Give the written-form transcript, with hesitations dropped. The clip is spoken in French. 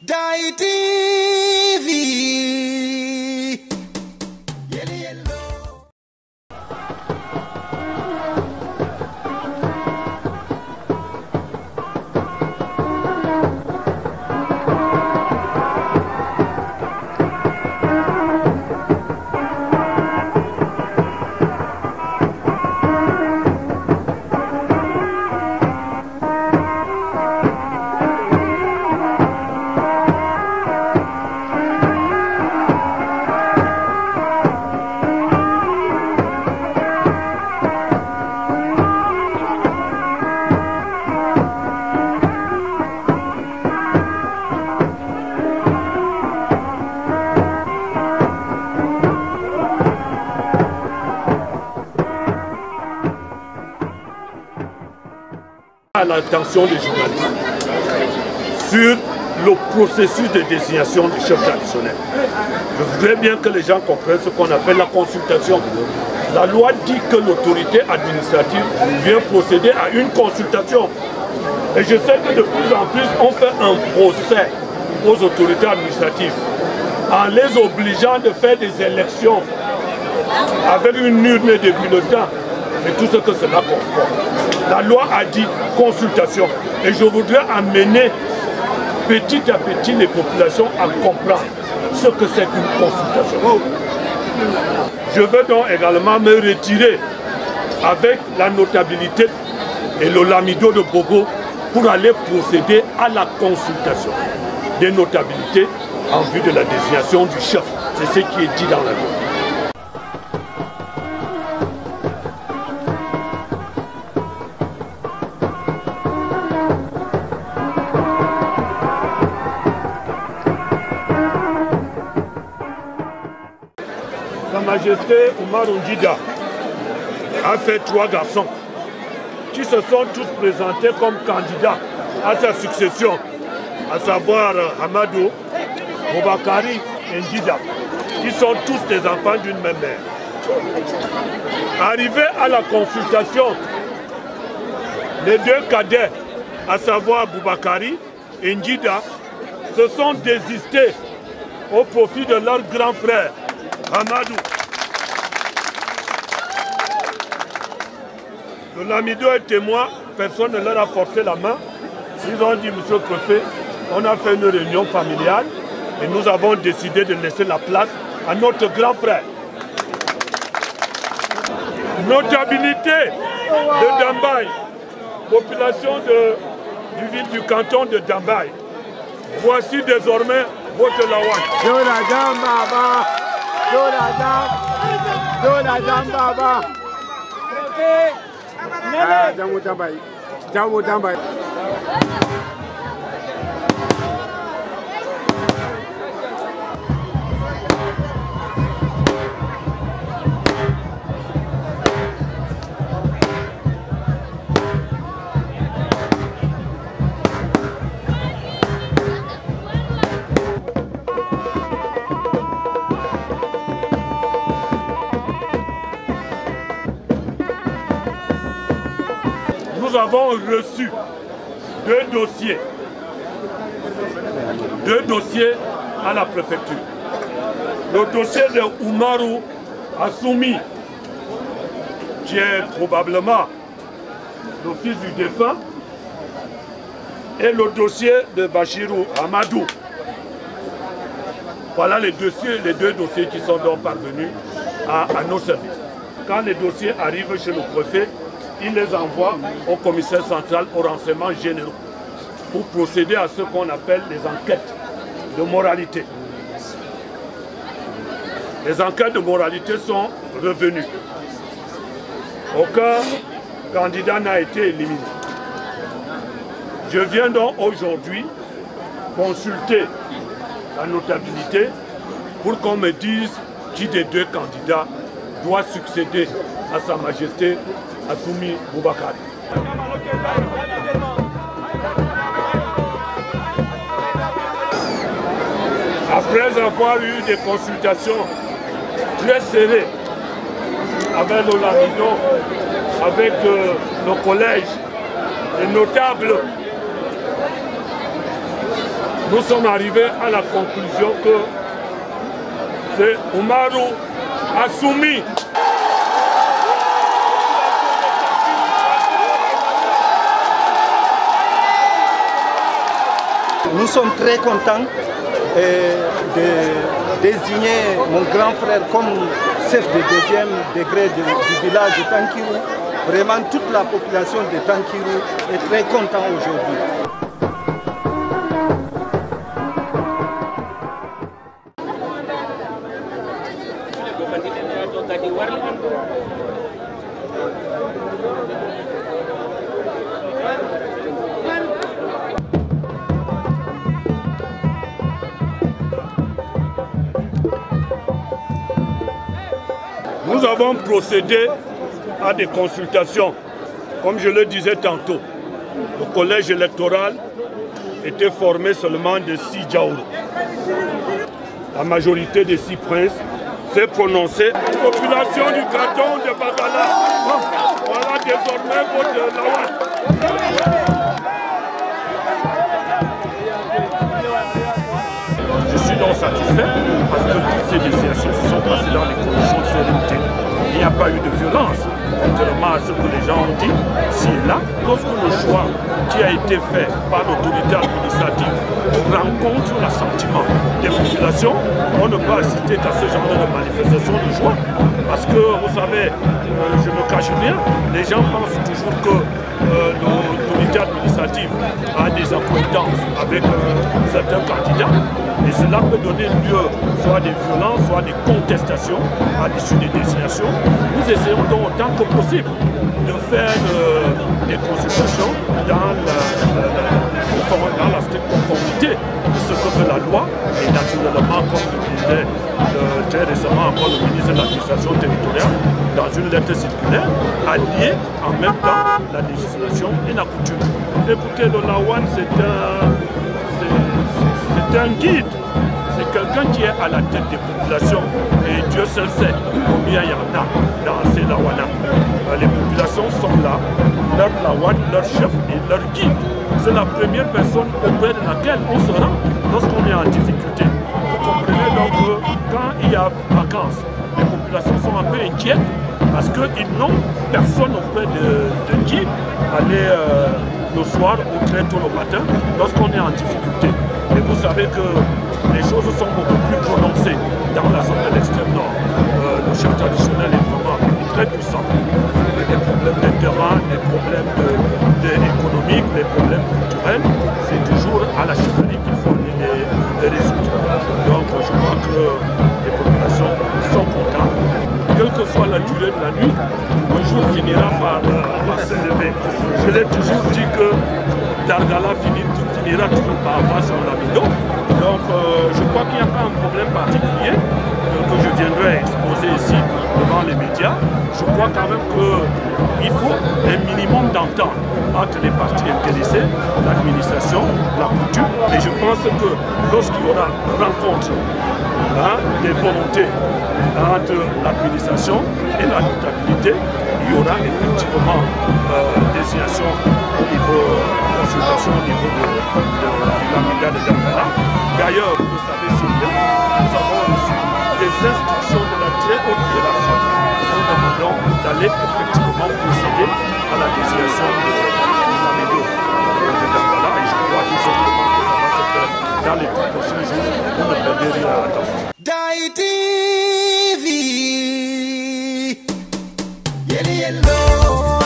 Dai TV. À l'attention des journalistes sur le processus de désignation du chef traditionnel. Je voudrais bien que les gens comprennent ce qu'on appelle la consultation. La loi dit que l'autorité administrative vient procéder à une consultation. Et je sais que de plus en plus, on fait un procès aux autorités administratives en les obligeant de faire des élections avec une urne de bulletins et tout ce que cela comporte. La loi a dit consultation et je voudrais amener petit à petit les populations à comprendre ce que c'est qu'une consultation. Je veux donc également me retirer avec la notabilité et le lamido de Bogo pour aller procéder à la consultation des notabilités en vue de la désignation du chef. C'est ce qui est dit dans la loi. Sa Majesté Oumar Ndjida a fait 3 garçons qui se sont tous présentés comme candidats à sa succession, à savoir Amadou, Boubakari et Ndjida, qui sont tous des enfants d'une même mère. Arrivés à la consultation, les 2 cadets, à savoir Boubakari et Ndjida, se sont désistés au profit de leur grand frère, Amadou. Le lamido est témoin, personne ne leur a forcé la main. Ils ont dit, monsieur le préfet, on a fait une réunion familiale et nous avons décidé de laisser la place à notre grand frère. Notabilité de Dambaye, population du ville du canton de Dambaye. Voici désormais votre Lawan. Nous avons reçu 2 dossiers. 2 dossiers à la préfecture. Le dossier de Oumarou Assoumi, qui est probablement le fils du défunt, et le dossier de Bachirou Amadou. Voilà les 2 dossiers qui sont donc parvenus à nos services. Quand les dossiers arrivent chez le préfet, il les envoie au commissaire central, aux renseignements généraux, pour procéder à ce qu'on appelle les enquêtes de moralité. Les enquêtes de moralité sont revenues. Aucun candidat n'a été éliminé. Je viens donc aujourd'hui consulter la notabilité pour qu'on me dise qui des 2 candidats doit succéder à Sa Majesté Assoumi Boubakari. Après avoir eu des consultations très serrées avec nos lamido, avec nos collèges, les notables, nous sommes arrivés à la conclusion que c'est Oumarou Assoumi. Nous sommes très contents de désigner mon grand frère comme chef de deuxième degré du village de Tankirou. Vraiment, toute la population de Tankirou est très contente aujourd'hui. Nous avons procédé à des consultations. Comme je le disais tantôt, le collège électoral était formé seulement de 6 Djaourou. La majorité des 6 princes s'est prononcée. La population du canton de Bagala, voilà désormais votre Lawan. Je suis donc satisfait parce que toutes ces décisions se sont passées dans les conditions de sérénité. Il n'y a pas eu de violence, contrairement à ce que les gens ont dit. Si là, lorsque le choix qui a été fait par l'autorité administrative rencontre l'assentiment des populations, on ne peut assister qu'à ce genre de manifestation de joie. Parce que, vous savez, je me cache rien, les gens pensent toujours que l'autorité administrative a des accointances avec certains candidats. Et cela peut donner lieu soit à des violences, soit à des contestations à l'issue des désignations. Nous essayons donc autant que possible de faire des consultations dans la stricte conformité de ce que veut la loi. Et naturellement, comme le disait très récemment encore le ministre de l'administration territoriale, dans une lettre circulaire, allier en même temps la législation et la coutume. Écoutez, le Lawan, c'est un guide, c'est quelqu'un qui est à la tête des populations et Dieu seul sait combien il y en a dans ces Lawanas. Les populations sont là, leur Lawan, leur chef et leur guide. C'est la première personne auprès de laquelle on se rend lorsqu'on est en difficulté. Vous comprenez donc que quand il y a vacances, les populations sont un peu inquiètes parce qu'ils n'ont personne auprès de qui aller le soir ou très tôt le matin lorsqu'on est en difficulté. Et vous savez que les choses sont beaucoup plus prononcées dans la zone de l'extrême nord. Le chef traditionnel est vraiment très puissant. Les problèmes de terrain, les problèmes économiques, les problèmes culturels, c'est toujours à la chefferie qu'il faut les résoudre. Donc je crois que les populations sont contentes. Quelle que soit la durée de la nuit, un jour finira par s'élever. Je l'ai toujours dit que Dargala finira toujours par avoir son Lamido. Donc je crois qu'il n'y a pas un problème particulier que je viendrai exposer ici devant les médias. Je crois quand même qu'il faut un minimum d'entente entre les parties intéressées, l'administration, la coutume. Et je pense que lorsqu'il y aura rencontre des volontés entre l'administration et la notabilité, il y aura effectivement désignation au niveau consultation au niveau de l'Amida de Dargala. D'ailleurs, vous le savez si bien, nous avons reçu des instructions de la très haute hiérarchie. Nous demandons d'aller effectivement procéder à la désignation de l'Amida de Dargala et je crois tout simplement que ça va se faire dans les prochains jours. Vous ne perdez rien à attendre. DAI TV, yellow,